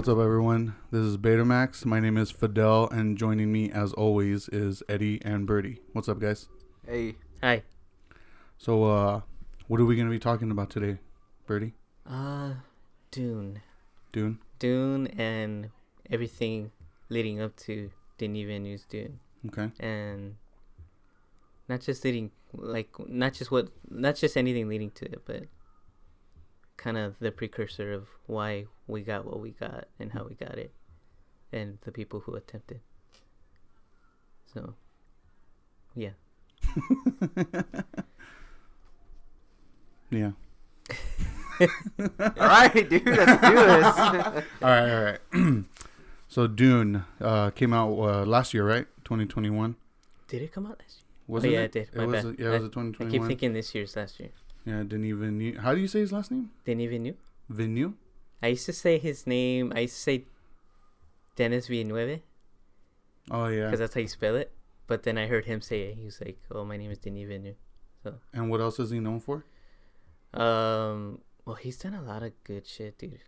What's up, everyone? This is Betamax. My name is Fidel, and joining me, as always, is Eddie and Birdie. What's up, guys? Hey. Hi. So, what are we going to be talking about today, Birdie? Dune. Dune? Dune and everything leading up to Denis Villeneuve's Dune. Okay. And not just anything leading to it, but kind of the precursor of why we got what we got and how we got it, and the people who attempted. So, yeah. Yeah. All right, dude, let's do this. All right. So, Dune came out last year, right? 2021. Did it come out last year? Wasn't yeah, it? it did. It My was. bad. Yeah, it was a 2021. I keep thinking this year's last year. Yeah, Denis Villeneuve. How do you say his last name? Denis Villeneuve. Villeneuve? I used to say his name. I used to say Denis Villeneuve Oh, yeah. because that's how you spell it. But then I heard him say it. He was like, "Oh, my name is Denis Villeneuve." So. And what else is he known for? Well, he's done a lot of good shit, dude.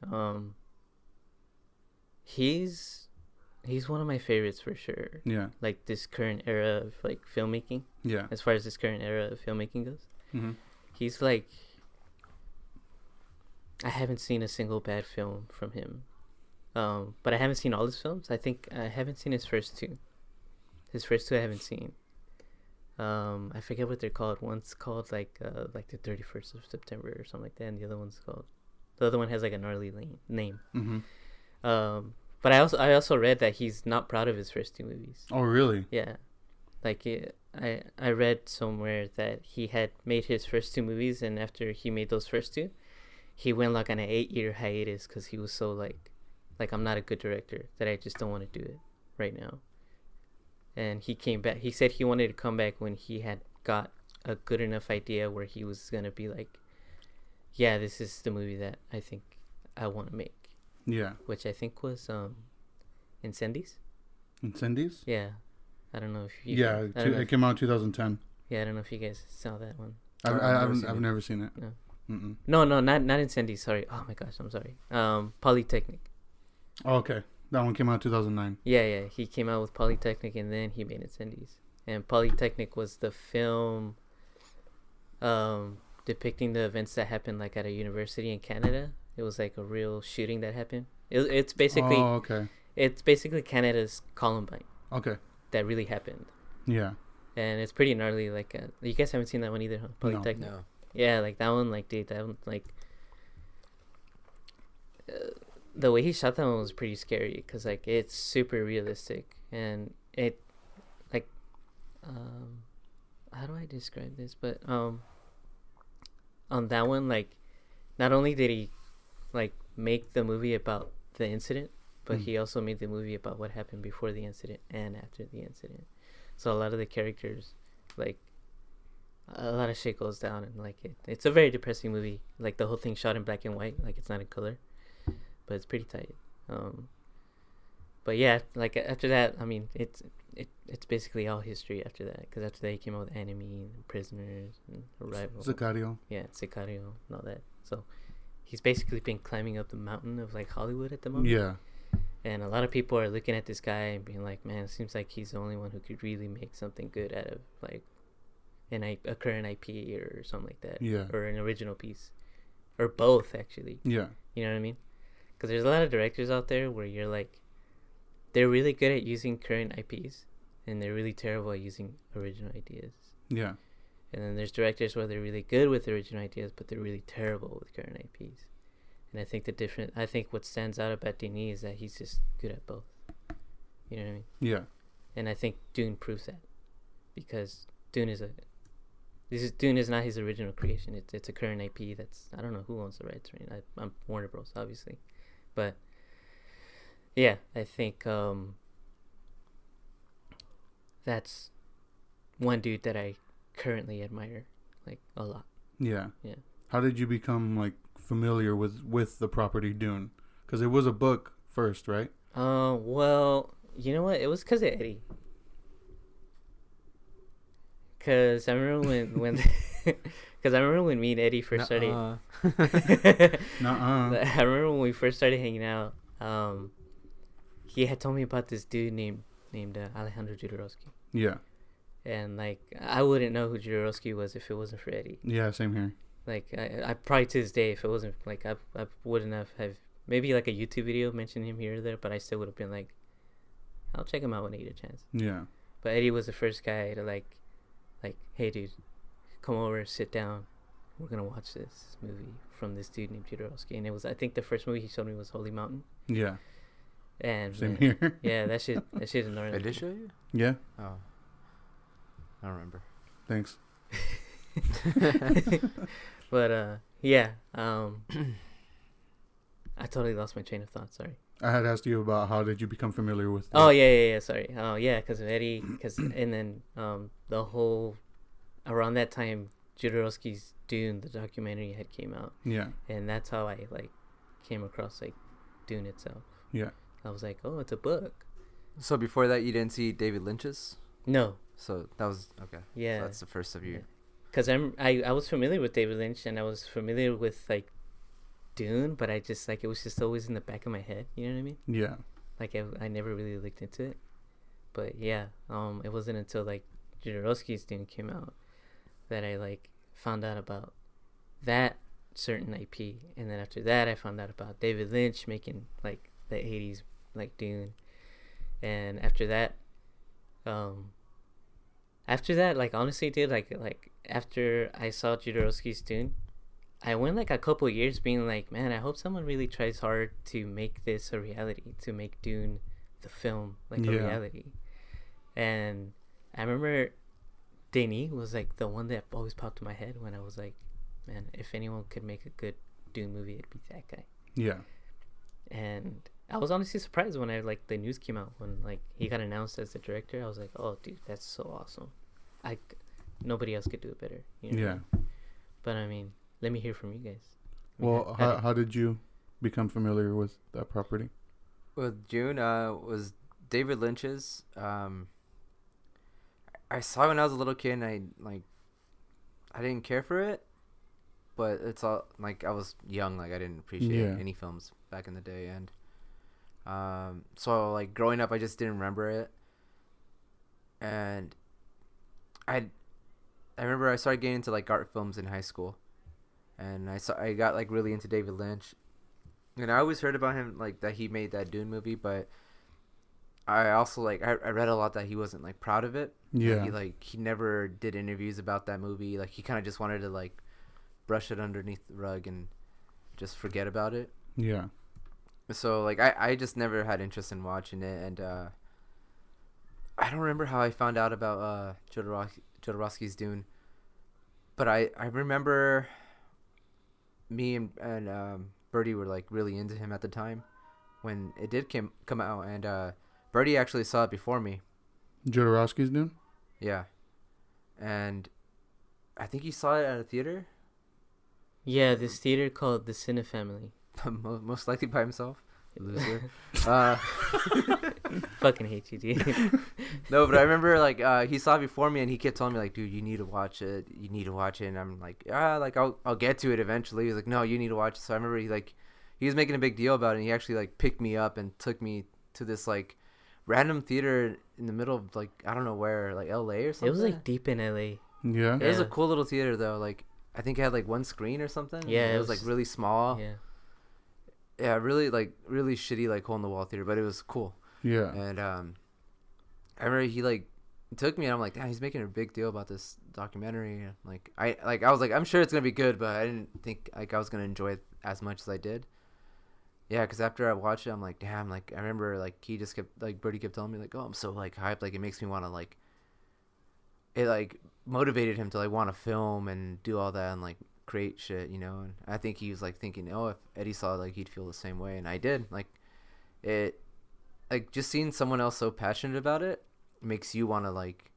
He's one of my favorites for sure. Yeah. Like this current era of like filmmaking. Yeah. As far as this current era of filmmaking goes, Mm-hmm. he's like. I haven't seen a single bad film from him. But I haven't seen all his films. I think I haven't seen his first two. His first two I haven't seen. I forget what they're called. One's called like the 31st of September or something like that, and the other one has like a gnarly name. Mm-hmm. But I also read that he's not proud of his first two movies. Oh, really? Yeah, like I read somewhere that he had made his first two movies, and after he made those first two, he went like on an 8-year hiatus because he was so like I'm not a good director, that I just don't want to do it right now. And he came back. He said he wanted to come back when he had got a good enough idea where he was gonna be like, yeah, this is the movie that I think I want to make. Yeah. Which I think was Incendies. Incendies? Yeah, I don't know if you. Yeah, it came out in 2010. Yeah, I don't know if you guys saw that one. I've never seen it. No. Mm-mm. No, not Incendies. Sorry. Oh my gosh, I'm sorry. Polytechnic. Oh, okay. That one came out 2009. Yeah. He came out with Polytechnic, and then he made Incendies. And Polytechnic was the film depicting the events that happened like at a university in Canada. It was like a real shooting that happened. It's basically. Oh, okay. It's basically Canada's Columbine. Okay. That really happened. Yeah. And it's pretty gnarly. Like you guys haven't seen that one either, huh? Polytechnic. No. Yeah, like that one, like dude, that one, like the way he shot that one was pretty scary because like it's super realistic, and it like how do I describe this? But on that one, like not only did he like make the movie about the incident, but he also made the movie about what happened before the incident and after the incident. So a lot of the characters, like a lot of shit goes down, and like it's a very depressing movie. Like the whole thing shot in black and white, like it's not in color, but it's pretty tight. But yeah, like after that, I mean, it's basically all history after that, because after that he came out with Enemy and Prisoners and Arrival. Sicario. Yeah, Sicario and all that. So he's basically been climbing up the mountain of like Hollywood at the moment. Yeah. And a lot of people are looking at this guy and being like, man, it seems like he's the only one who could really make something good out of like a current IP or something like that. Yeah. Or an original piece. Or both, actually. Yeah. You know what I mean? Because there's a lot of directors out there where you're like, they're really good at using current IPs, and they're really terrible at using original ideas. Yeah. And then there's directors where they're really good with original ideas, but they're really terrible with current IPs. And I think what stands out about Denis is that he's just good at both. You know what I mean? Yeah. And I think Dune proves that, because Dune is not his original creation. It's a current IP that's, I don't know who owns the rights right now. I'm Warner Bros. Obviously, but yeah, I think that's one dude that I currently admire like a lot. Yeah. Yeah. How did you become like familiar with the property Dune? Because it was a book first, right? Well, you know what? It was because of Eddie. Because I remember when me and Eddie first started. Nuh-uh. I remember when we first started hanging out. um, he had told me about this dude named Alejandro Jodorowsky, Yeah. and like I wouldn't know who Jodorowsky was if it wasn't for Eddie. Yeah, same here. Like I probably to this day, if it wasn't like I wouldn't have maybe like a YouTube video mentioning him here or there, but I still would have been like, I'll check him out when I get a chance. Yeah. But Eddie was the first guy to like, hey dude, come over, sit down, we're gonna watch this movie from this dude named Jodorowsky, and it was, I think the first movie he showed me was Holy Mountain. Yeah. And Same here. yeah, that shit is gnarly. I did show you? Yeah. Oh. I don't remember. Thanks. But yeah, I totally lost my train of thought. Sorry. I had asked you about how did you become familiar with. Oh yeah. Sorry. Oh yeah, because of Eddie. And then the whole around that time, Jodorowsky's Dune, the documentary, had came out. Yeah. And that's how I like came across like Dune itself. Yeah. I was like, oh, it's a book. So before that, you didn't see David Lynch's? No. So that was okay. Yeah. So that's the first of you. Because I was familiar with David Lynch, and I was familiar with like Dune, but I just like it was just always in the back of my head. You know what I mean? Yeah. Like I never really looked into it. But yeah, it wasn't until like Jodorowsky's Dune came out that I like found out about that certain IP, and then after that I found out about David Lynch making like the 80s like Dune, and after that like honestly dude, like after I saw Jodorowsky's Dune, I went like a couple years being like, man, I hope someone really tries hard to make this a reality, to make Dune the film like a reality. And I remember Denis was like the one that always popped in my head when I was like, man, if anyone could make a good Dune movie, it'd be that guy. Yeah. And I was honestly surprised when like the news came out when like he got announced as the director. I was like, oh dude, that's so awesome. Nobody else could do it better. You know? Yeah. But I mean, let me hear from you guys. Well, how did you become familiar with that property? With Dune, was David Lynch's. I saw it when I was a little kid, and I didn't care for it, but it's all like I was young, like I didn't appreciate any films back in the day, and so like growing up, I just didn't remember it, and I remember I started getting into like art films in high school, and I got like really into David Lynch, and I always heard about him like that he made that Dune movie, but I also like I read a lot that he wasn't like proud of it. Yeah. He never did interviews about that movie. Like he kind of just wanted to like brush it underneath the rug and just forget about it. Yeah. So like I just never had interest in watching it, and I don't remember how I found out about Jodorowsky's Dune, but I remember me and Birdie were like really into him at the time when it did come out, and Birdie actually saw it before me. Jodorowsky's Dune? Yeah. And I think he saw it at a theater. Yeah, this theater called the Cine Family. Most likely by himself. Loser. Fucking hate you, dude. No, but I remember like he saw it before me, and he kept telling me like, dude, you need to watch it. You need to watch it. And I'm like, like I'll get to it eventually. He was like, no, you need to watch it. So I remember he was making a big deal about it, and he actually like picked me up and took me to this like random theater in the middle of like I don't know where, like LA or something. It was like deep in LA. Yeah. It was a cool little theater though. Like I think it had like one screen or something. Yeah, it was like really small. Yeah, really shitty like hole in the wall theater, but it was cool. Yeah. And I remember he like took me, and I'm like, damn, he's making a big deal about this documentary. And like I was like, I'm sure it's gonna be good, but I didn't think like I was gonna enjoy it as much as I did. Yeah, because after I watched it, I'm like, damn, like I remember like he just kept like Birdie kept telling me like, oh, I'm so like hyped, like it makes me want to like, it like motivated him to like want to film and do all that and like create shit, you know. And I think he was like thinking, oh, if Eddie saw it, like he'd feel the same way, and I did. Like it, like just seeing someone else so passionate about it makes you want to like,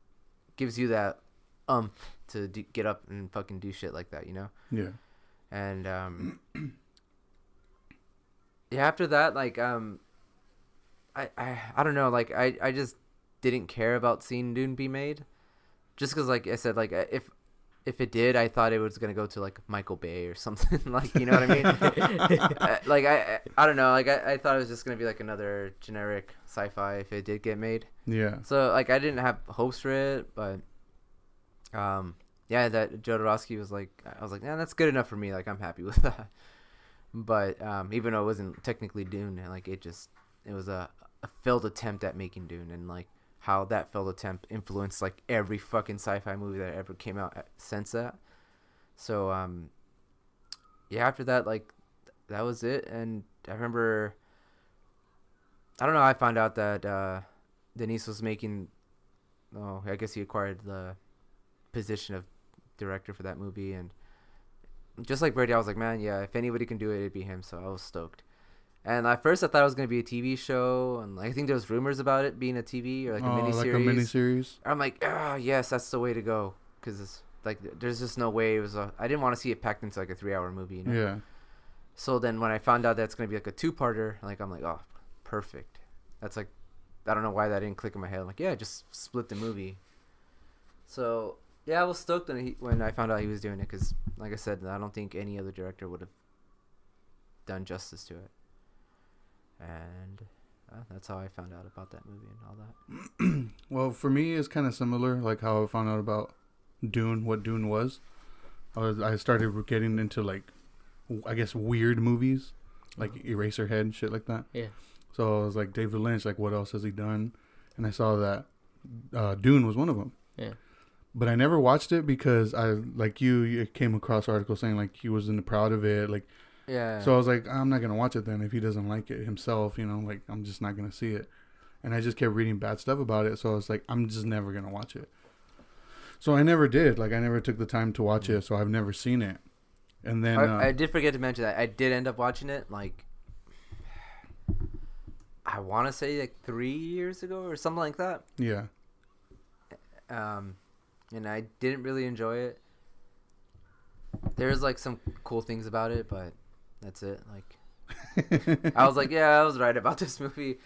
gives you that to get up and fucking do shit like that, you know. Yeah. And yeah, after that, like I don't know, like I just didn't care about seeing Dune be made, just because like I said, like if if it did, I thought it was gonna go to like Michael Bay or something. Like, you know what I mean? Like I don't know. Like I thought it was just gonna be like another generic sci-fi if it did get made. Yeah. So like I didn't have hopes for it, but yeah, that Jodorowsky was like, I was like, yeah, that's good enough for me. Like I'm happy with that. But even though it wasn't technically Dune, like it was a failed attempt at making Dune, and like how that failed attempt influenced like every fucking sci-fi movie that ever came out since that. So yeah, after that, like that was it. And I remember, I don't know, I found out that Denis was making, oh, I guess he acquired the position of director for that movie. And just like Brady, I was like, man, yeah, if anybody can do it, it'd be him. So I was stoked. And at first, I thought it was gonna be a TV show, and I think there was rumors about it being a TV or like a miniseries. Like a miniseries. I'm like, yes, that's the way to go, because like there's just no way it was. I didn't want to see it packed into like a 3-hour movie. You know? Yeah. So then when I found out that it's gonna be like a 2-parter, like I'm like, oh, perfect. That's like, I don't know why that didn't click in my head. I'm like, yeah, just split the movie. So yeah, I was stoked when I found out he was doing it, because like I said, I don't think any other director would have done justice to it. And that's how I found out about that movie and all that. Well, for me, it's kind of similar, like how I found out about Dune, what Dune was. I started getting into, like, I guess, weird movies, like Eraserhead and shit like that. Yeah. So I was like, David Lynch, like, what else has he done? And I saw that Dune was one of them. Yeah. But I never watched it because you came across articles saying, like, he wasn't proud of it, like. Yeah. So I was like, I'm not going to watch it then if he doesn't like it himself, like I'm just not going to see it. And I just kept reading bad stuff about it. So I was like, I'm just never going to watch it. So I never did. Like I never took the time to watch it. So I've never seen it. And then I did forget to mention that I did end up watching it. Like I want to say like 3 years ago or something like that. Yeah. And I didn't really enjoy it. There's like some cool things about it, but that's it. Like, I was like, yeah, I was right about this movie.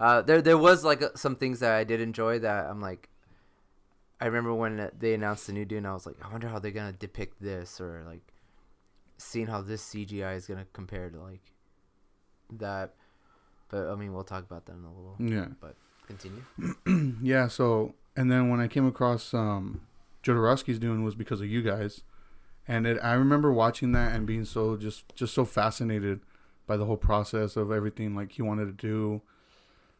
There was like some things that I did enjoy that I'm like, I remember when they announced the new Dune, I was like, I wonder how they're gonna depict this, or like, seeing how this CGI is gonna compare to like that. But I mean, we'll talk about that in a little. Yeah. But continue. Yeah. So, and then when I came across Jodorowsky's Dune was because of you guys. And I remember watching that and being so just so fascinated by the whole process of everything like he wanted to do.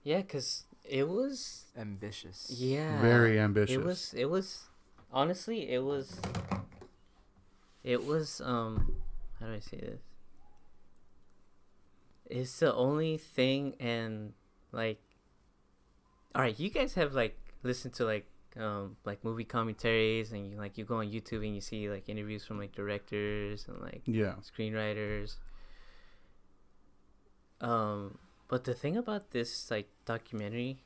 Yeah, because it was ambitious. Yeah, very ambitious. It was honestly it was how do I say this? It's the only thing, and like, all right, you guys have like listened to like movie commentaries, and you go on YouTube and you see like interviews from like directors and like screenwriters. But the thing about this like documentary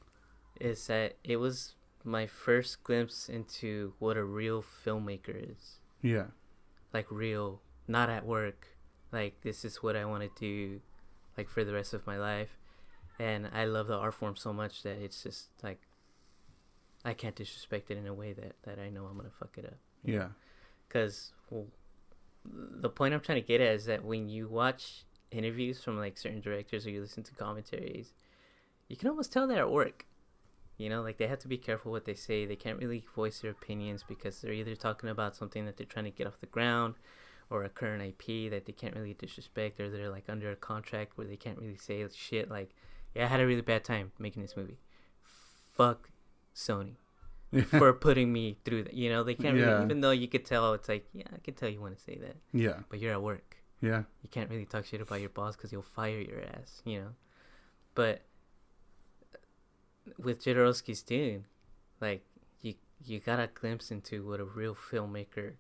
is that it was my first glimpse into what a real filmmaker is. Yeah. Like real, not at work. Like this is what I want to do, like for the rest of my life. And I love the art form so much that it's just like, I can't disrespect it in a way that I know I'm going to fuck it up. Yeah. Because the point I'm trying to get at is that when you watch interviews from like certain directors or you listen to commentaries, you can almost tell they're at work. Like they have to be careful what they say. They can't really voice their opinions because they're either talking about something that they're trying to get off the ground or a current IP that they can't really disrespect, or they're like under a contract where they can't really say shit like, yeah, I had a really bad time making this movie. Fuck Sony for putting me through that. They can't really, even though you could tell, it's like, yeah, I can tell you want to say that. Yeah. But you're at work. Yeah. You can't really talk shit about your boss because he'll fire your ass, But with Jodorowsky's Dune, like, you got a glimpse into what a real filmmaker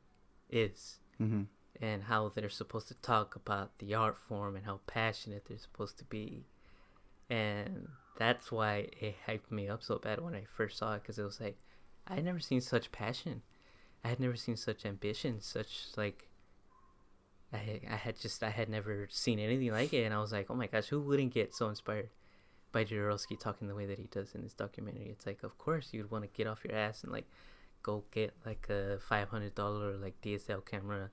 is. Mm-hmm. And how they're supposed to talk about the art form and how passionate they're supposed to be. And that's why it hyped me up so bad when I first saw it, because it was like, I had never seen such passion. I had never seen such ambition, such like, I had never seen anything like it. And I was like, oh my gosh, who wouldn't get so inspired by Jodorowsky talking the way that he does in this documentary? It's like, of course you'd want to get off your ass and like go get like a $500 like DSL camera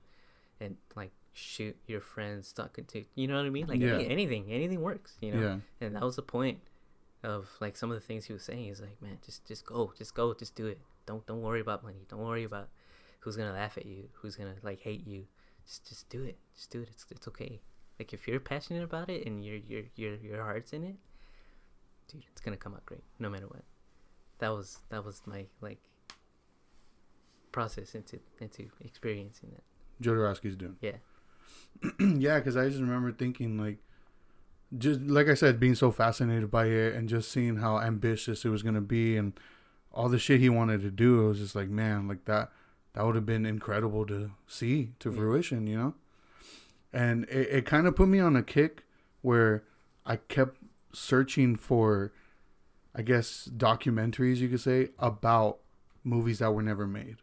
and like shoot your friends talking to, you know what I mean? Like anything works, you know? Yeah. And that was the point of like some of the things he was saying. He's like, man, just go, just do it. Don't worry about money. Don't worry about who's gonna laugh at you, who's gonna like hate you. Just do it. Just do it. It's okay. Like if you're passionate about it and your heart's in it, dude, it's gonna come out great no matter what. That was my like process into experiencing that. Jodorowsky's Dune. Yeah. Yeah, because I just remember thinking like, just like I said, being so fascinated by it and just seeing how ambitious it was gonna be and all the shit he wanted to do. It was just like, man, like that would have been incredible to see to fruition, you know. And it kind of put me on a kick where I kept searching for, I guess, documentaries, you could say, about movies that were never made.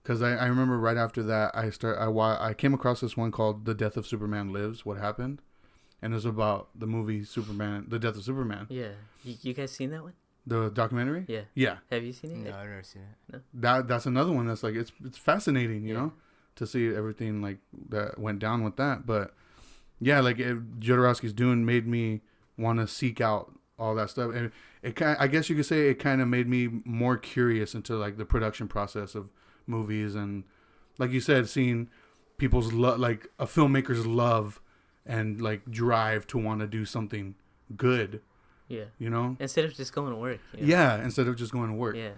Because I remember right after that, I came across this one called The Death of Superman Lives, What Happened. And it was about the movie Superman, The Death of Superman. Yeah. You guys seen that one? The documentary? Yeah. Yeah. Have you seen it? No, I've never seen it. No? That's another one that's like, it's fascinating, you know, to see everything like that went down with that. But yeah, like Jodorowsky's Dune made me want to seek out all that stuff. And I guess you could say it kind of made me more curious into like the production process of movies. And like you said, seeing people's like a filmmaker's love and like drive to want to do something good. Yeah. You know? Instead of just going to work. You know? Yeah, instead of just going to work. Yeah.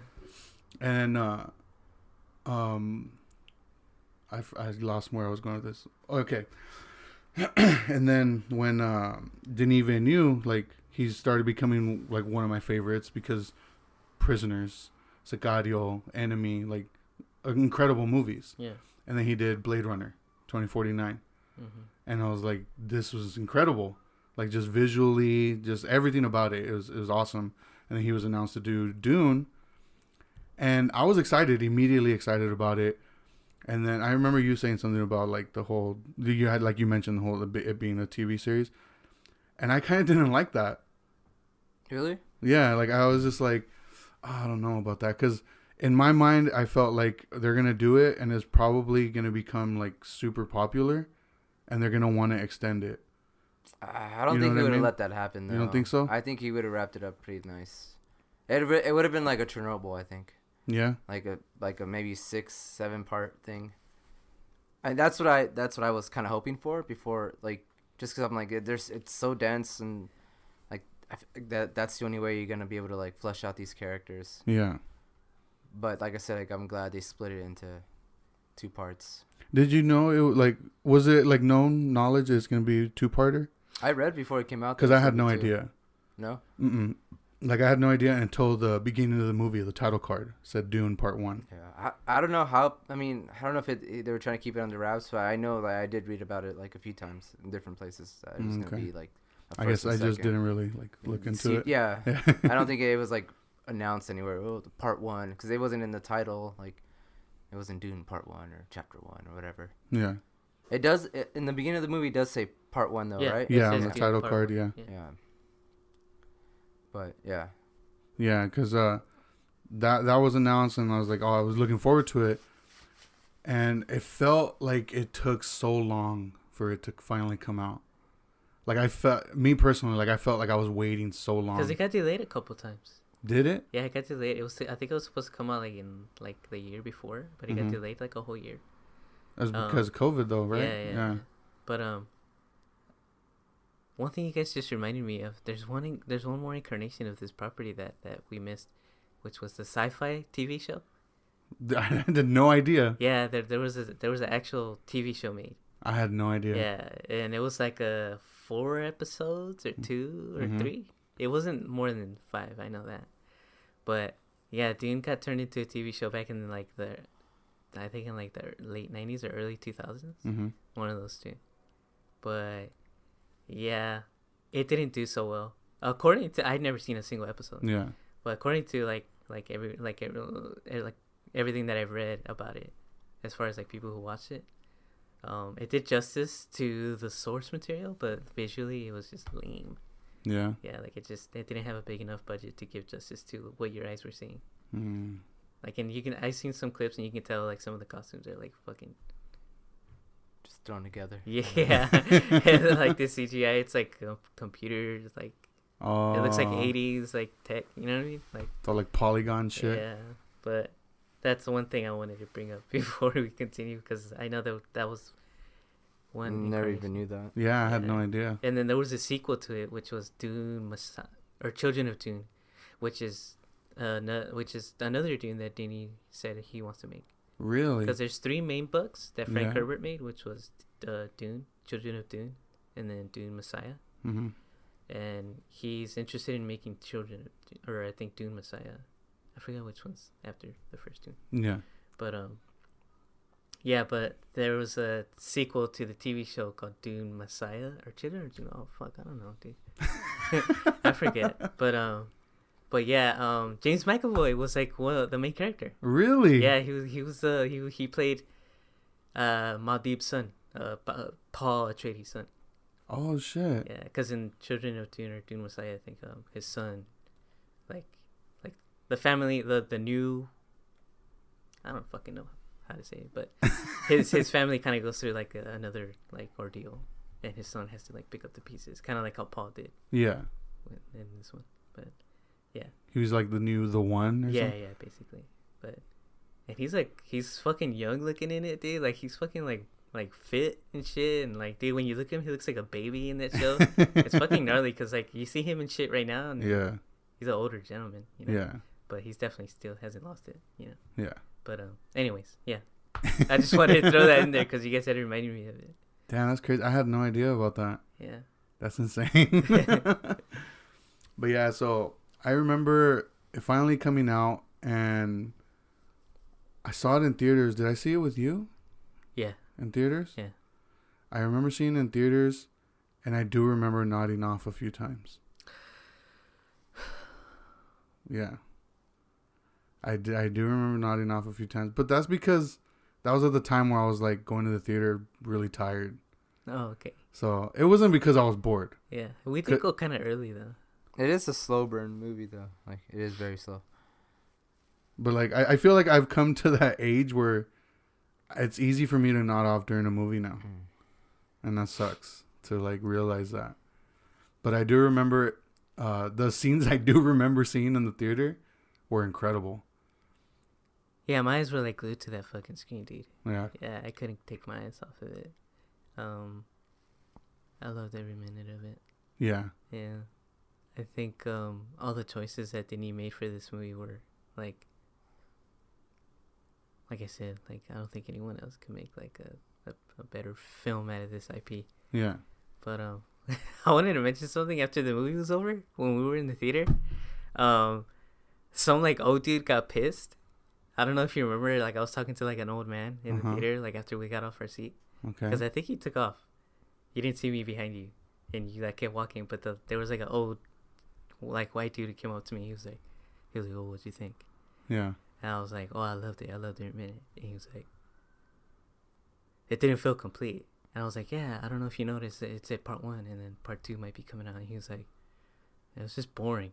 And I lost where I was going with this. Okay. And then when Denis Villeneuve, like, he started becoming like one of my favorites because Prisoners, Sicario, Enemy, like incredible movies. Yeah. And then he did Blade Runner 2049. Mm-hmm. And I was like, this was incredible. Like just visually, just everything about it. It was awesome. And then he was announced to do Dune. And I was immediately excited about it. And then I remember you saying something about like you mentioned the whole it being a TV series. And I kind of didn't like that. Really? Yeah, like I was just like, I don't know about that. Because in my mind, I felt like they're going to do it and it's probably going to become like super popular. And they're going to want to extend it. I don't think he would have let that happen, though. You don't think so? I think he would have wrapped it up pretty nice. It would have been like a Chernobyl, I think. Yeah. Like a maybe 6-7 part thing. And that's what I was kind of hoping for before, like, just because I'm like, it's so dense and like that's the only way you're gonna be able to like flesh out these characters. Yeah. But like I said, like I'm glad they split it into 2 parts. Did you know was it like known knowledge it's gonna be 2-parter? I read before it came out. Because I had no idea. No? Mm-mm. Like, I had no idea until the beginning of the movie. The title card said Dune Part 1. Yeah. I don't know how... I mean, I don't know if they were trying to keep it under wraps, but I know that I did read about it, like, a few times in different places. It was going to be, like, I guess I just didn't really, like, look into it. Yeah. I don't think it was, like, announced anywhere. Oh, the Part 1. Because it wasn't in the title. Like, it wasn't Dune Part 1 or Chapter 1 or whatever. Yeah. It does... in the beginning of the movie, it does say Part 1, though, right? Yeah, on the title card, yeah. Yeah. But, yeah. Yeah, because that was announced, and I was like, oh, I was looking forward to it. And it felt like it took so long for it to finally come out. Like, I felt like I was waiting so long. Because it got delayed a couple times. Did it? Yeah, it got delayed. I think it was supposed to come out, like, in, like, the year before, but it got delayed, like, a whole year. That's because of COVID, though, right? Yeah. But, one thing you guys just reminded me of, there's one more incarnation of this property that we missed, which was the sci-fi TV show. I had no idea. Yeah, there was an actual TV show made. I had no idea. Yeah, and it was like 4 episodes or 2 or 3. It wasn't more than 5, I know that. But yeah, Dune got turned into a TV show back in like the late 90s or early 2000s. Mm-hmm. One of those two. But yeah, it didn't do so well. According to, I'd never seen a single episode. Yeah. But according to everything that I've read about it, as far as like people who watched it, it did justice to the source material, but visually it was just lame. Yeah. Yeah, like it didn't have a big enough budget to give justice to what your eyes were seeing. Like, and I've seen some clips and you can tell like some of the costumes are like fucking. Just thrown together. Yeah, and, like the CGI, it's like computers, like it looks like 80s like tech. You know what I mean? Like it's all like polygon shit. Yeah, but that's the one thing I wanted to bring up before we continue because I know that was one. Never even knew that. Yeah, I had no idea. And then there was a sequel to it, which was Dune or Children of Dune, which is another Dune that Denis said he wants to make. Really? Because there's 3 main books that Frank Herbert made, which was Dune, Children of Dune, and then Dune Messiah. Mm-hmm. And he's interested in making Children of Dune, or I think Dune Messiah. I forgot which one's after the first Dune. Yeah. But yeah, but there was a sequel to the TV show called Dune Messiah or Children of Dune. Oh fuck, I don't know, dude. I forget. But yeah, James McAvoy was like the main character. Really? Yeah, he played Muad'Dib's son, Paul Atreides' son. Oh shit. Yeah, because in Children of Dune or Dune Messiah, I think his son, like the family, the new, I don't fucking know how to say it, but his family kind of goes through like another like ordeal, and his son has to like pick up the pieces, kind of like how Paul did. Yeah. In this one, but yeah. He was like the one or something? Yeah, basically. But and he's fucking young looking in it, dude. Like he's fucking like fit and shit, and like dude, when you look at him, he looks like a baby in that show. It's fucking gnarly because like you see him and shit right now, and he's an older gentleman, you know? Yeah. But he's definitely still hasn't lost it, you know. Yeah. But anyways, yeah. I just wanted to throw that in there because you guys had reminded me of it. Damn, that's crazy. I had no idea about that. Yeah. That's insane. But yeah, so I remember it finally coming out, and I saw it in theaters. Did I see it with you? Yeah. In theaters? Yeah. I remember seeing it in theaters, and I do remember nodding off a few times. Yeah. I do remember nodding off a few times, but that's because that was at the time where I was like going to the theater really tired. Oh, okay. So it wasn't because I was bored. Yeah, we did go kind of early though. It is a slow burn movie though. Like it is very slow. But like I feel like I've come to that age where it's easy for me to nod off during a movie now, and that sucks to like realize that. But I do remember the scenes I do remember seeing in the theater were incredible. Yeah, my eyes were like glued to that fucking screen, dude. Yeah. Yeah, I couldn't take my eyes off of it. I loved every minute of it. Yeah. Yeah. I think all the choices that Denis made for this movie were like I said, like I don't think anyone else could make like a better film out of this IP. Yeah. But I wanted to mention something after the movie was over when we were in the theater. Some like old dude got pissed. I don't know if you remember, like I was talking to like an old man in the theater, like after we got off our seat. Okay. Because I think he took off. You didn't see me behind you, and you like kept walking. But there was like an old, like white dude who came up to me. He was like, "Oh, what'd you think?" Yeah. And I was like, "Oh, I loved it. I loved every minute." And he was like, "It didn't feel complete." And I was like, "Yeah, I don't know if you noticed, it's at part 1, and then part 2 might be coming out." And he was like, "It was just boring."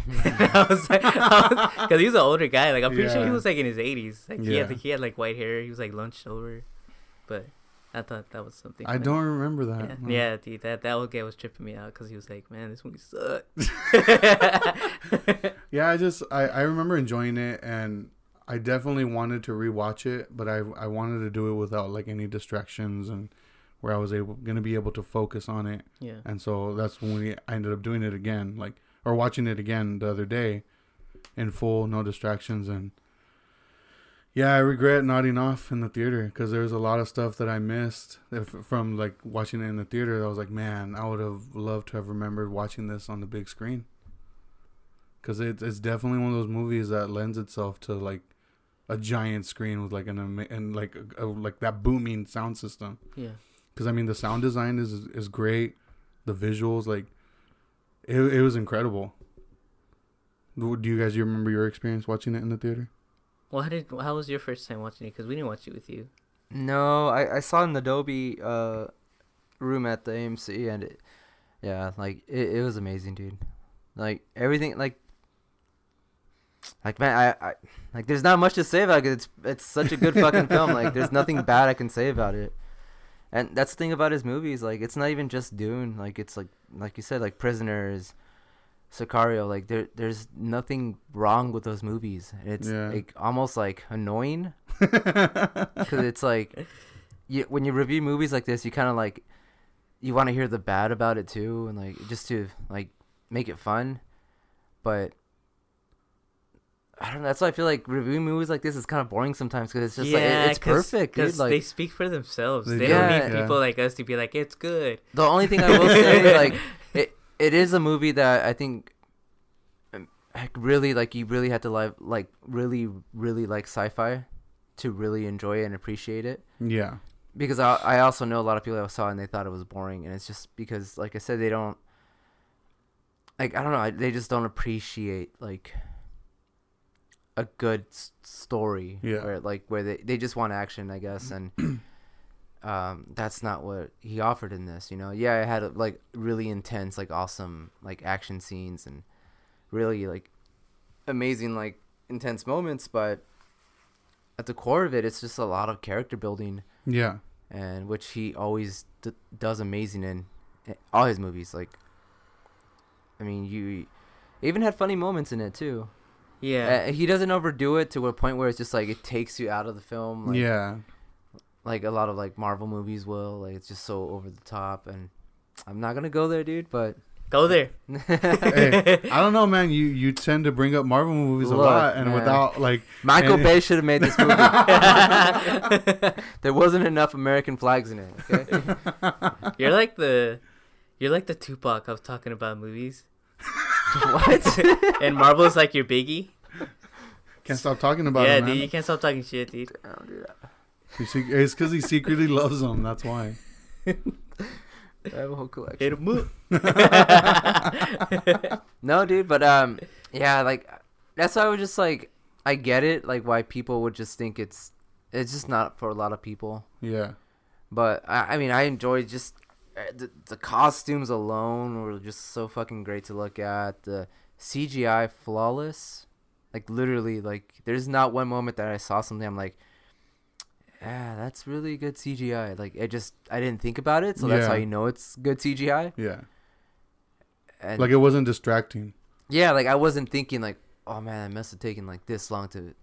I was like, because he was an older guy. Like I'm pretty sure he was like in his 80s. Like he had like white hair. He was like lunched over, but I thought that was something. I don't remember that. Yeah, no. Yeah, dude, that old guy was tripping me out because he was like, "Man, this movie sucked." Yeah, I remember enjoying it, and I definitely wanted to rewatch it, but I wanted to do it without like any distractions, and where I was gonna be able to focus on it. Yeah. And so that's when I ended up doing it again, or watching it again the other day in full, no distractions. And yeah, I regret nodding off in the theater because there's a lot of stuff that I missed from like watching it in the theater. I was like, man, I would have loved to have remembered watching this on the big screen, because it's definitely one of those movies that lends itself to like a giant screen with like like that booming sound system. Yeah. Because I mean, the sound design is great, the visuals, like it was incredible. Do you remember your experience watching it in the theater? Well, how was your first time watching it? Because we didn't watch it with you. No, I saw it in the Dolby room at the AMC, and it was amazing, dude. Like everything, like like, man, I like, there's not much to say about it. It's such a good fucking film. Like, there's nothing bad I can say about it. And that's the thing about his movies. Like, it's not even just Dune. Like, it's like you said, like Prisoners, Sicario. Like, there's nothing wrong with those movies. It's like almost like annoying because it's like, when you review movies like this, you kind of like, you want to hear the bad about it too, and like just to like make it fun. But I don't know. That's why I feel like reviewing movies like this is kind of boring sometimes because it's just like it's perfect. Because like, they speak for themselves. They don't need people like us to be like, it's good. The only thing I will say, like, it is a movie that I think really, like, you really have to like really like sci-fi to really enjoy it and appreciate it. Yeah. Because I also know a lot of people that saw it and they thought it was boring, and it's just because, like I said, they don't, like, I don't know, they just don't appreciate like a good story. Yeah. Where they just want action, I guess, and that's not what he offered in this. Yeah, it had like really intense, like awesome, like action scenes and really like amazing, like intense moments, but at the core of it, it's just a lot of character building. Yeah. And which he always does amazing in all his movies. Like, I mean, you even had funny moments in it too. Yeah. He doesn't overdo it to a point where it's just like it takes you out of the film. Like, yeah. Like a lot of like Marvel movies will. Like, it's just so over the top, and I'm not gonna go there, dude. But go there. Hey, I don't know, man. You tend to bring up Marvel movies a lot, and without like Michael Bay should have made this movie. There wasn't enough American flags in it. Okay. You're like the Tupac of talking about movies. What? And Marvel's like your biggie. Can't stop talking about it, yeah, man. dude, you can't stop talking shit, dude. Don't do that. It's because he secretly loves them. That's why. I have a whole collection. Hit 'em up. No, dude, but yeah, like, that's why I was just like, I get it, like, why people would just think it's just not for a lot of people. Yeah. But I mean, I enjoyed just the costumes alone were just so fucking great to look at. The CGI flawless, like, literally, like, there's not one moment that I saw something I'm like, yeah, that's really good CGI. Like, I didn't think about it, so that's how you know it's good CGI. Yeah. And like, it wasn't distracting. Yeah, like, I wasn't thinking like, oh man, I must have taken like this long to,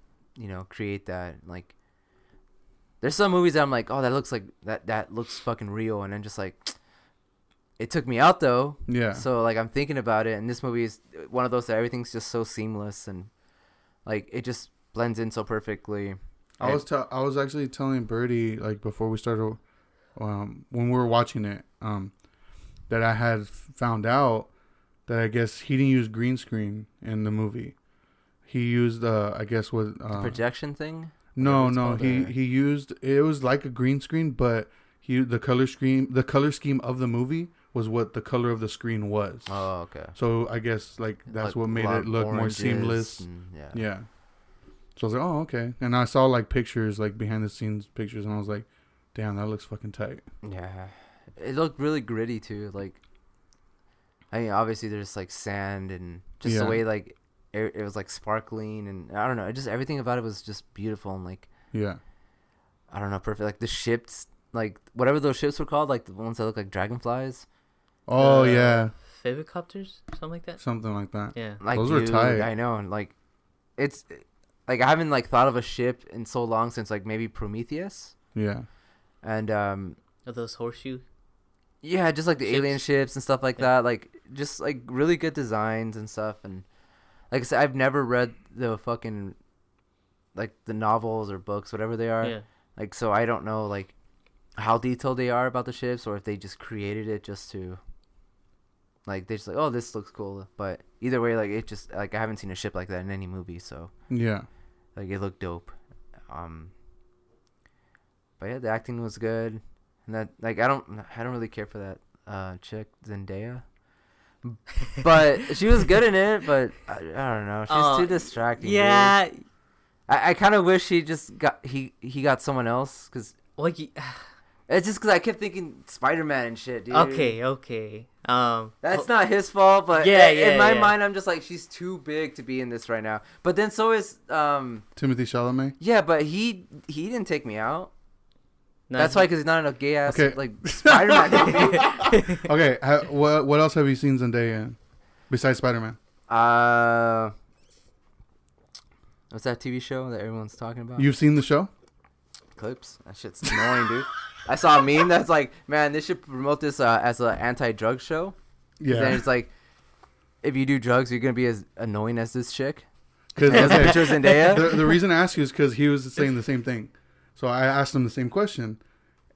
create that. Like, there's some movies that I'm like, oh, that looks like that looks fucking real, and then just like, it took me out though. Yeah. So like, I'm thinking about it, and this movie is one of those that everything's just so seamless and like it just blends in so perfectly. I was actually telling Birdie, like, before we started, when we were watching it, that I had found out that I guess he didn't use green screen in the movie. He used I guess what the projection thing. No, he used, it was like a green screen, but the color scheme of the movie was what the color of the screen was. Oh, okay. So I guess like that's like what made it look more seamless. Yeah. So I was like, oh, okay. And I saw like pictures, like behind the scenes pictures, and I was like, damn, that looks fucking tight. Yeah. It looked really gritty too. Like, I mean, obviously there's like sand and just the way like it was like sparkling, and I don't know, just everything about it was just beautiful and like, yeah, I don't know, perfect. Like the ships, like whatever those ships were called, like the ones that look like dragonflies. Oh yeah, Favicopters, something like that. Something like that. Yeah, like, those were tight. I know, and like it's like I haven't like thought of a ship in so long since like maybe Prometheus. Yeah. And Are those horseshoe? Yeah, just like the alien ships and stuff like that. Like just like really good designs and stuff. And like I said, I've never read the fucking like the novels or books, whatever they are. Yeah. Like, so I don't know like how detailed they are about the ships, or if they just created it just to like, they're just like, oh, this looks cool. But either way, like, it just like, I haven't seen a ship like that in any movie, so yeah, like it looked dope. But yeah, the acting was good, and that like I don't really care for that chick Zendaya, but she was good in it. But I don't know, she's too distracting. Yeah, dude. I kind of wish he just got he got someone else, because well, It's just because I kept thinking Spider-Man and shit, dude. Okay. That's not his fault, but in my mind, I'm just like, she's too big to be in this right now. But then so is Timothy Chalamet. Yeah, but he didn't take me out. No, That's why, because he's not in a gay ass like Spider-Man movie. Okay, what else have you seen Zendaya in besides Spider-Man? What's that TV show that everyone's talking about? You've seen the show? Clips. That shit's annoying, dude. I saw a meme that's like, man, they should promote this as an anti-drug show. Yeah. And it's like, if you do drugs, you're gonna be as annoying as this chick. Because picture of Zendaya. The reason I asked you is because he was saying the same thing. So I asked him the same question,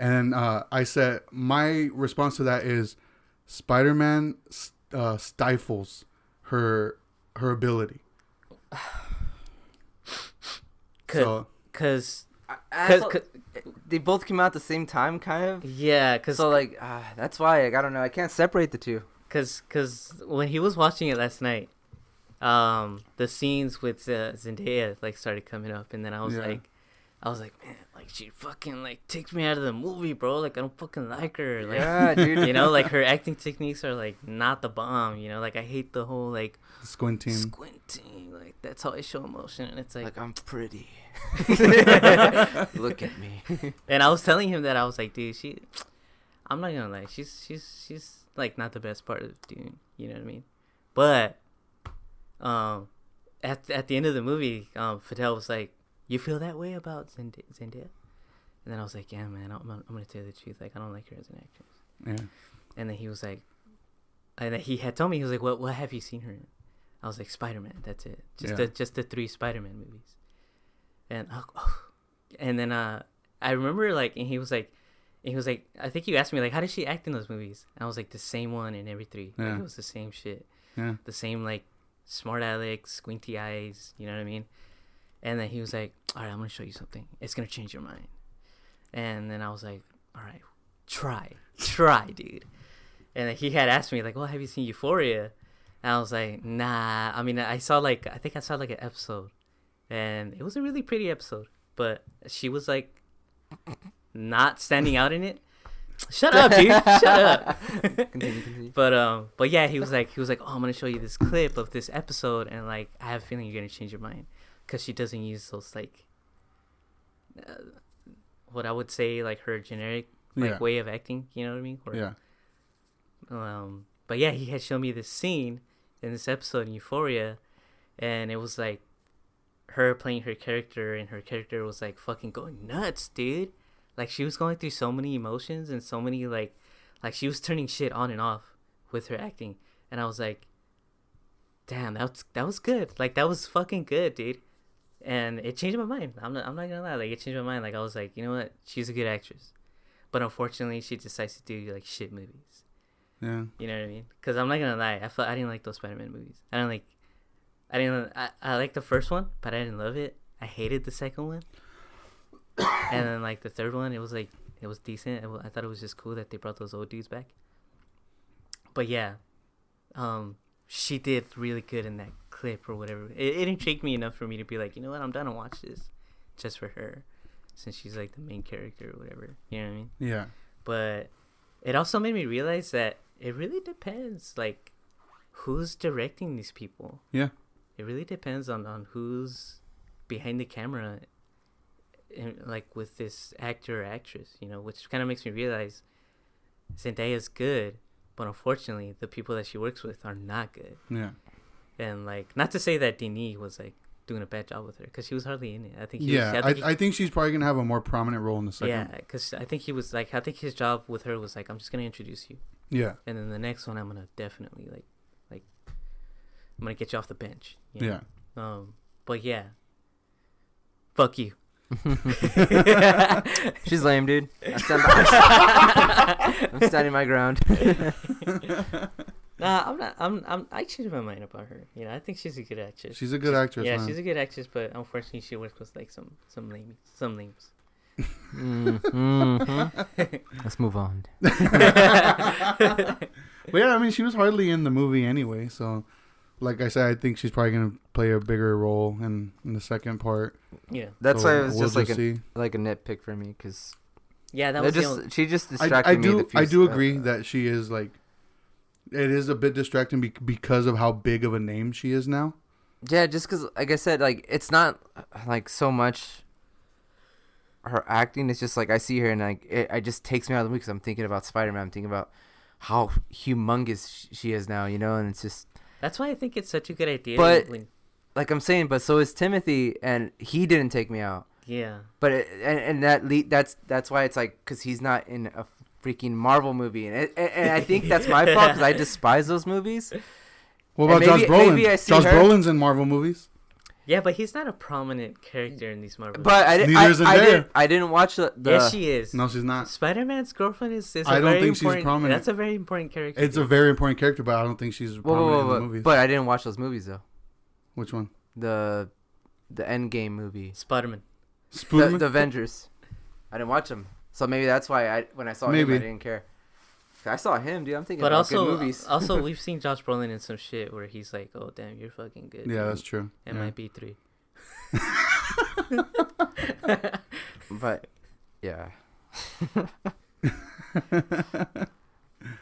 and I said my response to that is Spider-Man stifles her ability. Cause they both came out at the same time, kind of. Yeah, cause so like that's why like, I don't know. I can't separate the two. Cause when he was watching it last night, the scenes with Zendaya like started coming up, and then I was like, man, like she fucking like takes me out of the movie, bro. Like I don't fucking like her. Like, yeah, dude. You know, like her acting techniques are like not the bomb. You know, like I hate the whole like squinting. Like that's how I show emotion, and it's like I'm pretty. Look at me. And I was telling him that I was like, dude, I'm not gonna lie, she's like not the best part of Dune. You know what I mean? But at the end of the movie, Fidel was like, you feel that way about Zendaya? And then I was like, yeah, man, I'm gonna tell you the truth. Like, I don't like her as an actress. Yeah. And then he was like, and then he had told me, he was like, what have you seen her in? I was like, Spider-Man. That's it. Just the 3 Spider-Man movies. And then I remember like, and he was like, I think you asked me like, how did she act in those movies? And I was like, the same one in every 3. Yeah. Like, it was the same shit. Yeah. The same like smart aleck, squinty eyes. You know what I mean? And then he was like, all right, I'm gonna show you something. It's gonna change your mind. And then I was like, all right, try, dude. And then he had asked me like, well, have you seen Euphoria? And I was like, nah. I mean, I think I saw like an episode, and it was a really pretty episode, but she was like not standing out in it. Shut up, dude. Shut up. Continue. But yeah, he was like, oh, I'm gonna show you this clip of this episode, and like, I have a feeling you're gonna change your mind, because she doesn't use those like, what I would say like her generic like way of acting. You know what I mean? Or, yeah. But yeah, he had shown me this scene in this episode in Euphoria, and it was like her playing her character, and her character was like fucking going nuts, dude. Like she was going through so many emotions and so many like she was turning shit on and off with her acting, and I was like, damn, that was good. Like that was fucking good, dude. And it changed my mind. I'm not gonna lie. Like it changed my mind. Like I was like, you know what? She's a good actress, but unfortunately, she decides to do like shit movies. Yeah. You know what I mean? Because I'm not gonna lie, I didn't like those Spider-Man movies. I liked the first one, but I didn't love it. I hated the second one. And then like the third one, it was decent. I thought it was just cool that they brought those old dudes back. But yeah, she did really good in that clip or whatever. It intrigued me enough for me to be like, you know what, I'm down to watch this just for her, since she's like the main character or whatever. You know what I mean? Yeah. But it also made me realize that it really depends, like, who's directing these people. Yeah. It really depends on who's behind the camera, like, with this actor or actress, you know, which kind of makes me realize Zendaya's good, but unfortunately, the people that she works with are not good. Yeah. And, like, not to say that Denis was, like, doing a bad job with her, because she was hardly in it. I think I think she's probably gonna have a more prominent role in the second. Yeah, because I think he was like, I think his job with her was like, I'm just gonna introduce you. Yeah. And then the next one, I'm gonna definitely like I'm gonna get you off the bench. You know? Yeah. But yeah, fuck you. She's lame, dude. I'm standing my ground. Nah, I'm not. I changed my mind about her. You know, I think she's a good actress. She's a good actress. Yeah, man. she's a good actress, but unfortunately, she works with like some lames. Let's move on. But yeah, I mean, she was hardly in the movie anyway. So, like I said, I think she's probably gonna play a bigger role in the second part. Yeah, that's So why it was we'll just like see. a nitpick for me, because Yeah, that was the only... She just distracted me. I do agree that she is like, it is a bit distracting because of how big of a name she is now. Yeah, just because, like I said, like it's not like so much her acting. It's just like I see her and like it just takes me out of the movie because I'm thinking about Spider-Man. I'm thinking about how humongous she is now, you know, and it's just. That's why I think it's such a good idea. But like I'm saying, but so is Timothy, and he didn't take me out. Yeah. But that's why it's like because he's not in a freaking Marvel movie, and I think that's my fault because I despise those movies. What about Josh Brolin? Josh Brolin's in Marvel movies. Yeah, but he's not a prominent character in these Marvel movies. But I didn't watch the... Yes, she is. No, she's not. Spider-Man's girlfriend is I don't think she's prominent. That's a very important character. It's a very important character, but I don't think she's prominent in the movies. But I didn't watch those movies, though. Which one? The Endgame movie. Spider-Man. The Avengers. I didn't watch them. So maybe that's why when I saw him, I didn't care. I saw him, dude. I'm thinking about good movies. Also, we've seen Josh Brolin in some shit where he's like, "Oh, damn, you're fucking good." Yeah, that's true. It might be 3. But, yeah.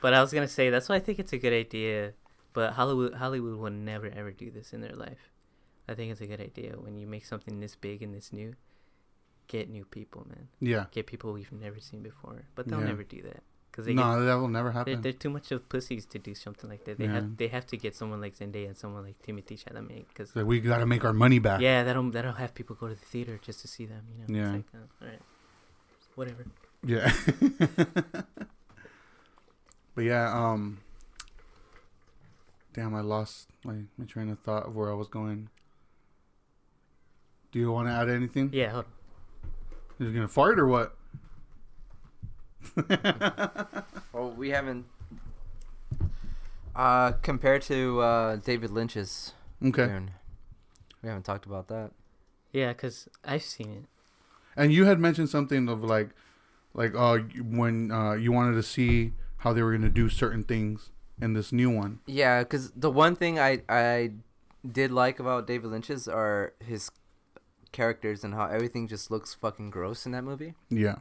But I was gonna say that's why I think it's a good idea. But Hollywood will never ever do this in their life. I think it's a good idea when you make something this big and this new. Get new people, man. Yeah. Get people we've never seen before, but they'll never do that. That will never happen. They're too much of pussies to do something like that. They have to get someone like Zendaya and someone like Timothée Chalamet because we gotta make our money back. Yeah, that'll have people go to the theater just to see them. You know. Yeah. It's like, all right, whatever. Yeah. But yeah, damn, I lost my train of thought of where I was going. Do you want to add anything? Yeah. Hold on. You're gonna fart or what? Well, we haven't compared to David Lynch's Dune, we haven't talked about that. Yeah, because I've seen it. And you had mentioned something of like when you wanted to see how they were gonna do certain things in this new one. Yeah, because the one thing I did like about David Lynch's are his characters and how everything just looks fucking gross in that movie. Yeah.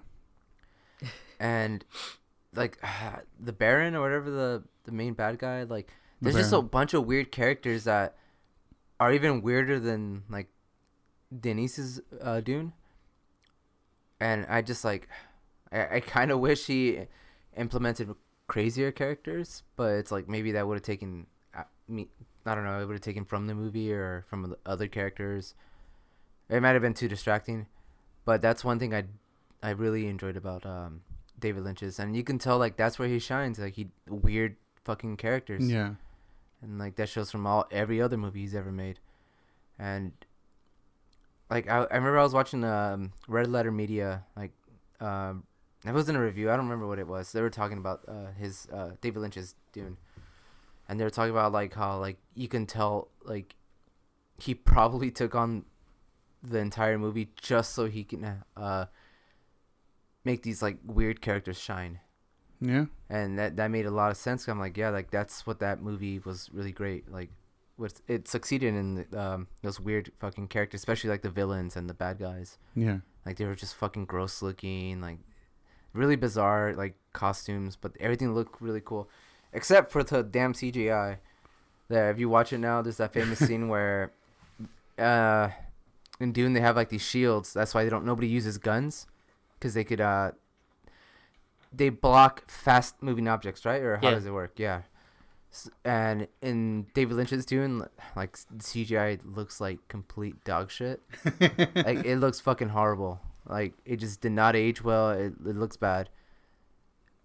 And like the Baron or whatever the main bad guy, like there's just a bunch of weird characters that are even weirder than like Denis's Dune. And I just like I kind of wish he implemented crazier characters, but it's like maybe that would have taken me. I don't know. It would have taken from the movie or from the other characters. It might have been too distracting, but that's one thing I really enjoyed about David Lynch's, and you can tell like that's where he shines. Like he weird fucking characters. Yeah. And like that shows from every other movie he's ever made, and like I remember I was watching Red Letter Media, like it wasn't a review. I don't remember what it was. They were talking about his David Lynch's Dune, and they were talking about like how like you can tell like he probably took on the entire movie just so he can make these like weird characters shine. Yeah. And that made a lot of sense. I'm like, yeah, like that's what that movie was really great. Like it succeeded in those weird fucking characters, especially like the villains and the bad guys. Yeah. Like they were just fucking gross looking, like really bizarre like costumes, but everything looked really cool. Except for the damn CGI. There, if you watch it now, there's that famous scene where in Dune they have like these shields. That's why nobody uses guns, because they could they block fast moving objects, right? Or how does it work? Yeah. And in David Lynch's Dune, like CGI looks like complete dog shit. Like it looks fucking horrible. Like it just did not age well. It looks bad.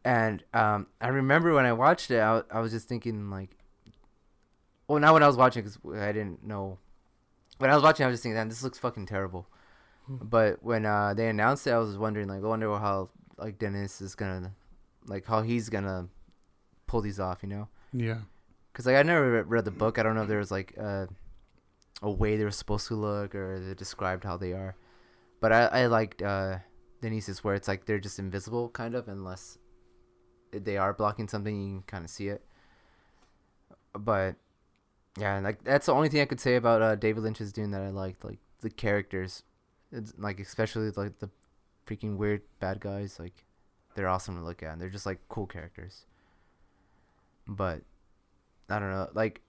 And I remember when I watched it, I was just thinking like, well, not when I was watching because I didn't know. When I was watching, I was just thinking, "Man, this looks fucking terrible." But when they announced it, I was wondering, like, I wonder how like Denis is gonna, like, how he's gonna pull these off, you know? Yeah. Because like I never read the book. I don't know if there was like a way they were supposed to look or they described how they are. But I liked Denis's where it's like they're just invisible, kind of, unless they are blocking something. You can kind of see it. But yeah, like that's the only thing I could say about David Lynch's Dune that I liked, like the characters, it's, like especially like the freaking weird bad guys. Like they're awesome to look at, and they're just like cool characters. But I don't know, like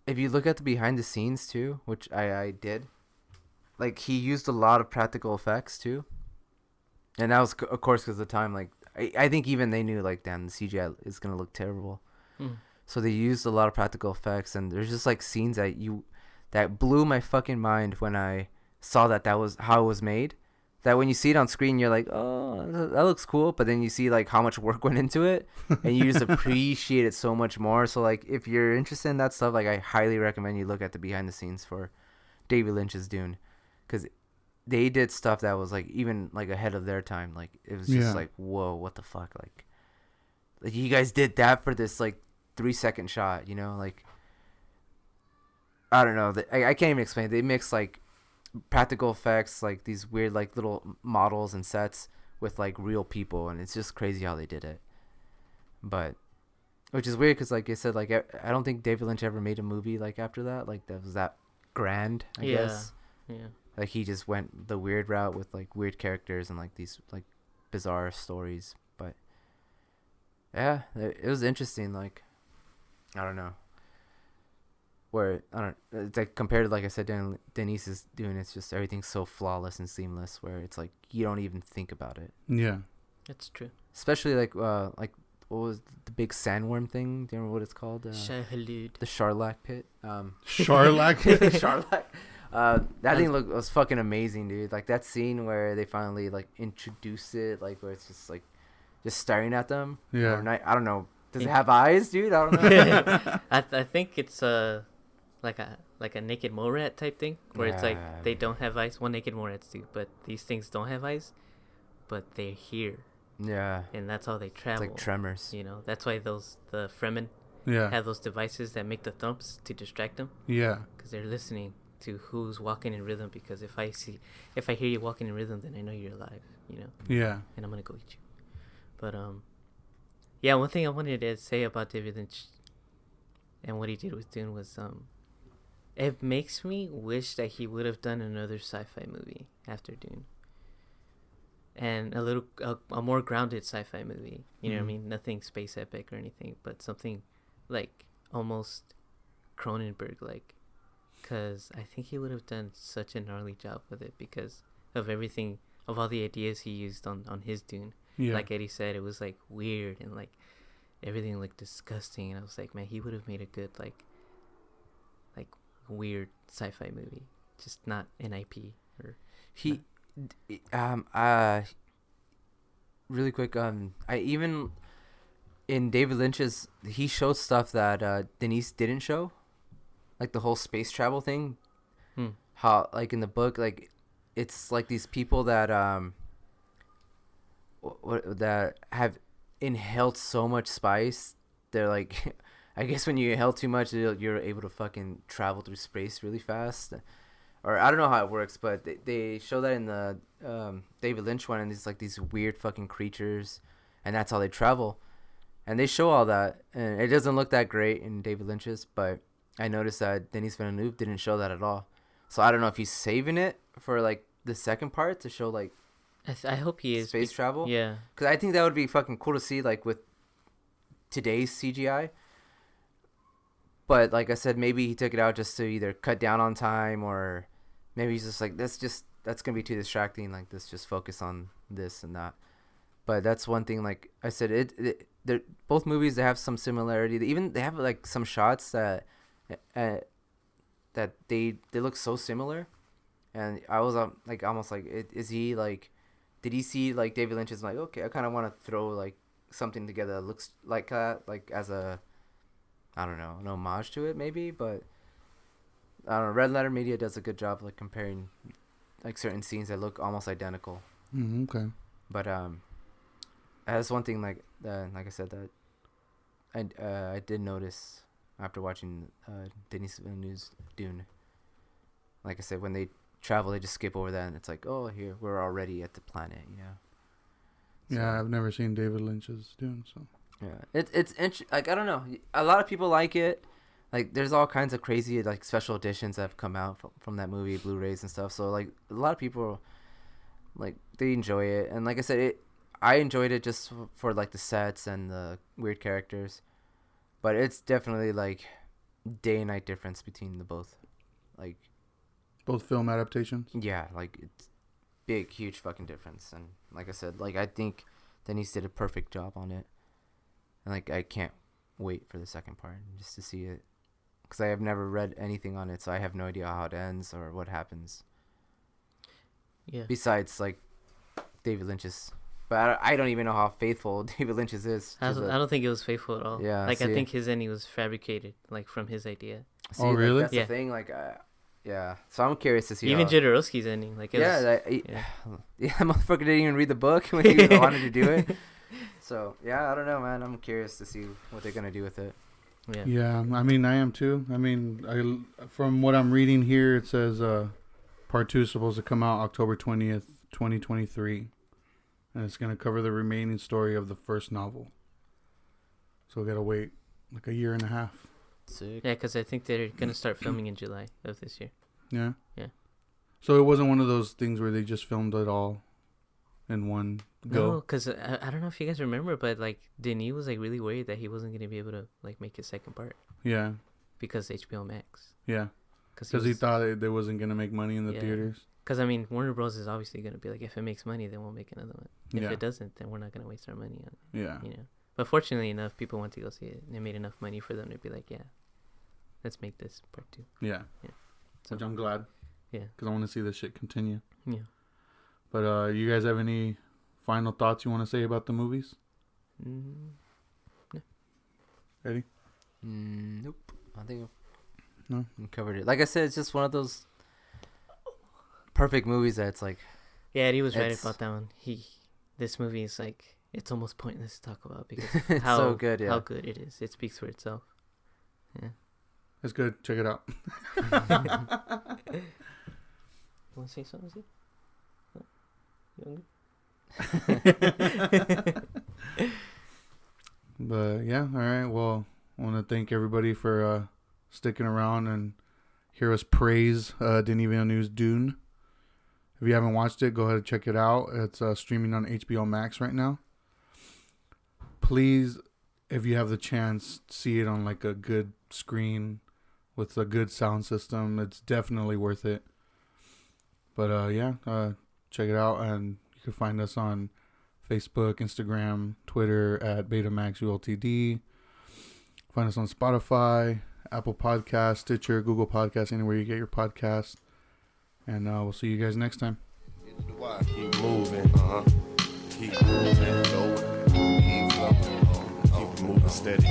if you look at the behind the scenes too, which I did, like he used a lot of practical effects too, and that was of course because of the time. Like I think even they knew like, damn, the CGI is gonna look terrible. So they used a lot of practical effects, and there's just like scenes that blew my fucking mind when I saw that was how it was made. That when you see it on screen, you're like, oh, that looks cool, but then you see like how much work went into it, and you just appreciate it so much more. So like, if you're interested in that stuff, like I highly recommend you look at the behind the scenes for David Lynch's Dune, because they did stuff that was like even like ahead of their time. Like it was just like, whoa, what the fuck, like you guys did that for this like 3-second shot, you know, like I don't know, I can't even explain it. They mix like practical effects, like these weird like little models and sets with like real people, and it's just crazy how they did it. But which is weird because like I said, like I don't think David Lynch ever made a movie like after that, like that was that grand, I guess. Like he just went the weird route with like weird characters and like these like bizarre stories. But yeah, it was interesting. Like I don't know, where I don't, it's like compared to like I said, Denis is doing, it's just everything's so flawless and seamless where it's like you don't even think about it. Yeah, that's true. Especially like what was the big sandworm thing? Do you remember what it's called? The Charlac pit. Charlac pit. Charlac. That thing was fucking amazing, dude. Like that scene where they finally like introduce it, like where it's just like just staring at them. Yeah. Or I don't know. Does it have eyes, dude? I don't know. I think it's like a naked mole rat type thing where it's like they don't have eyes. Well, naked mole rats do, but these things don't have eyes, but they're here. Yeah. And that's how they travel. It's like Tremors. You know, that's why the Fremen have those devices that make the thumps to distract them. Yeah. Because they're listening to who's walking in rhythm. Because if I hear you walking in rhythm, then I know you're alive. You know. Yeah. And I'm gonna go eat you. But yeah, one thing I wanted to say about David Lynch and what he did with Dune was it makes me wish that he would have done another sci-fi movie after Dune. And a more grounded sci-fi movie. You know what I mean? Nothing space epic or anything, but something like almost Cronenberg-like. Because I think he would have done such a gnarly job with it because of everything, of all the ideas he used on his Dune. Yeah. Like Eddie said, it was like weird and like everything looked disgusting. And I was like, man, he would have made a good like weird sci-fi movie. Just not an IP. Or really quick, I even in David Lynch's, he showed stuff that Denis didn't show, like the whole space travel thing. How like in the book, like it's like these people that that have inhaled so much spice, they're like I guess when you inhale too much, you're able to fucking travel through space really fast. Or I don't know how it works, but they show that in the David Lynch one, and it's like these weird fucking creatures, and that's how they travel. And they show all that, and it doesn't look that great in David Lynch's, but I noticed that Denis Villeneuve didn't show that at all. So I don't know if he's saving it for like the second part to show like I hope he is space travel. Yeah, because I think that would be fucking cool to see like with today's CGI. But like I said, maybe he took it out just to either cut down on time, or maybe he's just like, that's gonna be too distracting. Like, let's just focus on this and that. But that's one thing. Like I said, they're both movies. They have some similarity. They have like some shots that they look so similar. And I was like almost like, is he like, did he see like David Lynch's like, okay, I kind of want to throw like something together that looks like that, like as a, I don't know, an homage to it maybe, but I don't know. Red Letter Media does a good job like comparing like certain scenes that look almost identical. Okay. But that's one thing like I said that I did notice after watching Denis Villeneuve's Dune. Like I said, when they travel, they just skip over that, and it's like, oh, here we're already at the planet, you know. So, yeah, I've never seen David Lynch's Dune, so. Yeah, it's like I don't know. A lot of people like it. Like there's all kinds of crazy like special editions that have come out from that movie, Blu-rays and stuff. So like a lot of people like they enjoy it, and like I said, I enjoyed it just for like the sets and the weird characters, but it's definitely like day and night difference between the both. Like Both film adaptations. yeah, like it's big, huge fucking difference. And like I said, like I think Denis did a perfect job on it, and like I can't wait for the second part just to see it, because I have never read anything on it, so I have no idea how it ends or what happens. Yeah. Besides like David Lynch's, but I don't even know how faithful David Lynch's is. I don't think it was faithful at all. Yeah, Like, I see. think his ending was fabricated, like, from his idea. See, Oh, like, really? that's Yeah. the thing. Like, yeah. So I'm curious to see. Even how, Jodorowsky's ending, like, it yeah, was, yeah, motherfucker didn't even read the book when he wanted to do it. So yeah, I don't know, man. I'm curious to see what they're gonna do with it. yeah. Yeah, I mean, I am too. I mean, from what I'm reading here, it says part 2 is supposed to come out October 20th, 2023, and it's gonna cover the remaining story of the first novel. So we gotta wait like a year and a half. Sick. Yeah, because I think they're going to start filming in July of this year. Yeah. Yeah. So it wasn't one of those things where they just filmed it all in one go. No, because I don't know if you guys remember, but, like, Denis was, like, really worried that he wasn't going to be able to, like, make his second part Yeah. because HBO Max. Yeah. Because He thought it wasn't gonna make money in the Yeah. theaters. Because, I mean, Warner Bros. Is obviously going to be like, if it makes money, then we'll make another one. If Yeah. it doesn't, then we're not going to waste our money on it, Yeah. you know. But fortunately enough, people want to go see it. And it made enough money for them to be like, yeah, let's make this part 2. Yeah. Yeah. So, Which I'm glad. Yeah. Because I want to see this shit continue. Yeah. But you guys have any final thoughts you want to say about the movies? Eddie? Nope. I think No? we covered it. Like I said, it's just one of those perfect movies that's like. Yeah, he was right It's- about that one. This movie is like, it's almost pointless to talk about because It's how so good, yeah. how good it is. It speaks for itself. Yeah. It's good. Check it out. You want to say something, Steve? No? You hungry? But yeah, all right. Well, I want to thank everybody for sticking around and hear us praise Denis Villeneuve's Dune. If you haven't watched it, go ahead and check it out. It's streaming on HBO Max right now. Please, if you have the chance, see it on like a good screen with a good sound system. It's definitely worth it. But check it out, and you can find us on Facebook, Instagram, Twitter at BetamaxULTD. Find us on Spotify, Apple Podcasts, Stitcher, Google Podcasts, anywhere you get your podcasts. And we'll see you guys next time. Keep moving, keep moving, keep flowing, keep moving steady.